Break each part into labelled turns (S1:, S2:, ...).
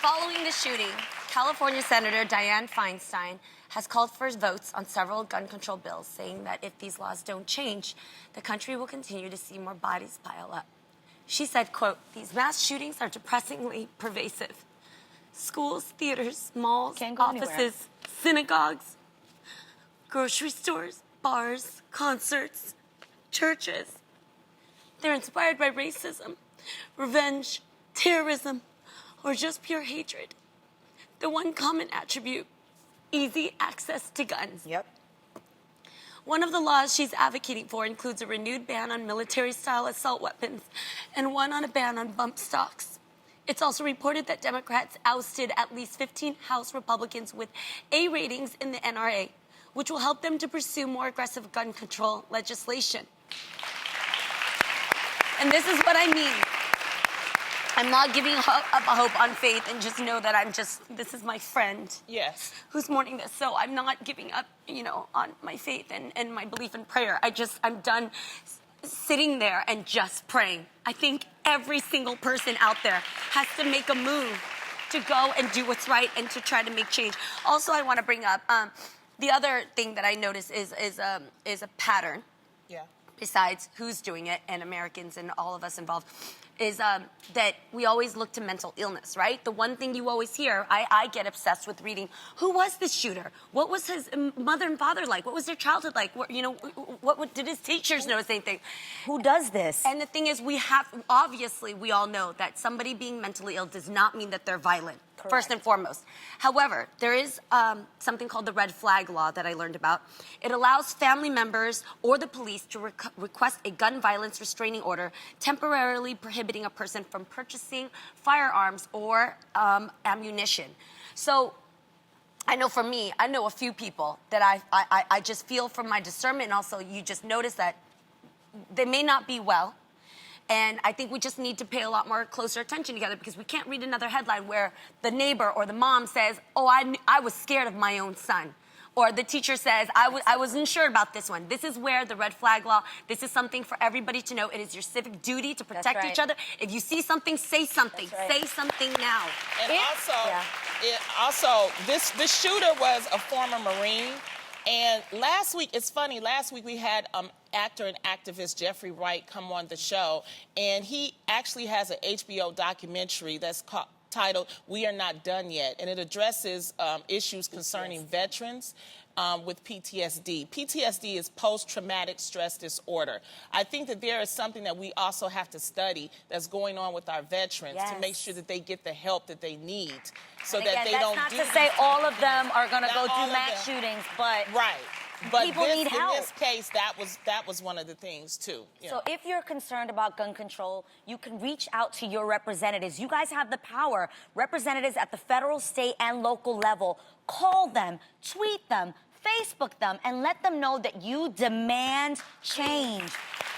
S1: Following the shooting, California Senator Dianne Feinstein has called for votes on several gun control bills, saying that if these laws don't change, the country will continue to see more bodies pile up. She said, quote, "These mass shootings are depressingly pervasive. Schools, theaters, malls, offices, synagogues, grocery stores, bars, concerts, churches. They're inspired by racism, revenge, terrorism, or just pure hatred. The one common attribute, easy access to guns."
S2: Yep.
S1: One of the laws she's advocating for includes a renewed ban on military-style assault weapons and one on a ban on bump stocks. It's also reported that Democrats ousted at least 15 House Republicans with A ratings in the NRA, which will help them to pursue more aggressive gun control legislation. And this is what I mean. I'm not giving up a hope on faith, and just know that this is my friend.
S2: Yes.
S1: Who's mourning this. So I'm not giving up, on my faith and my belief in prayer. I'm done sitting there and just praying. I think every single person out there has to make a move to go and do what's right and to try to make change. Also, I want to bring up the other thing that I notice is a pattern.
S2: Yeah.
S1: Besides who's doing it, and Americans and all of us involved, is that we always look to mental illness, right? The one thing you always hear, I get obsessed with reading, who was this shooter? What was his mother and father like? What was their childhood like? What did his teachers notice anything?
S3: Who does this?
S1: And the thing is, obviously, we all know that somebody being mentally ill does not mean that they're violent. Correct. First and foremost. However, there is something called the red flag law that I learned about. It allows family members or the police to request a gun violence restraining order, temporarily prohibiting a person from purchasing firearms or ammunition. So I know for me, I know a few people that I just feel from my discernment, and also you just notice that they may not be well. And I think we just need to pay a lot more closer attention together, because we can't read another headline where the neighbor or the mom says, "Oh, I was scared of my own son." Or the teacher says, I wasn't sure about this one. This is where the red flag law, this is something for everybody to know. It is your civic duty to protect each other. If you see something, say something. Say something now.
S2: And this shooter was a former Marine. And last week, it's funny, last week we had actor and activist Jeffrey Wright come on the show, and he actually has an HBO documentary that's titled "We Are Not Done Yet," and it addresses issues concerning veterans with PTSD. PTSD is post-traumatic stress disorder. I think that there is something that we also have to study that's going on with our veterans to make sure that they get the help that they need, so that they don't do.
S3: That's not to say all of them are going to go do mass shootings, but
S2: But
S3: people need help.
S2: In this case, that was one of the things too.
S3: So if you're concerned about gun control, you can reach out to your representatives. You guys have the power. Representatives at the federal, state, and local level. Call them, tweet them, Facebook them, and let them know that you demand change.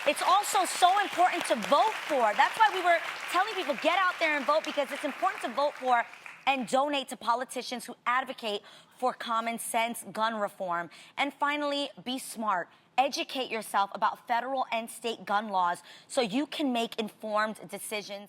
S3: It's also so important to vote for. That's why we were telling people, get out there and vote, because it's important to vote for and donate to politicians who advocate for common sense gun reform. And finally, be smart. Educate yourself about federal and state gun laws so you can make informed decisions.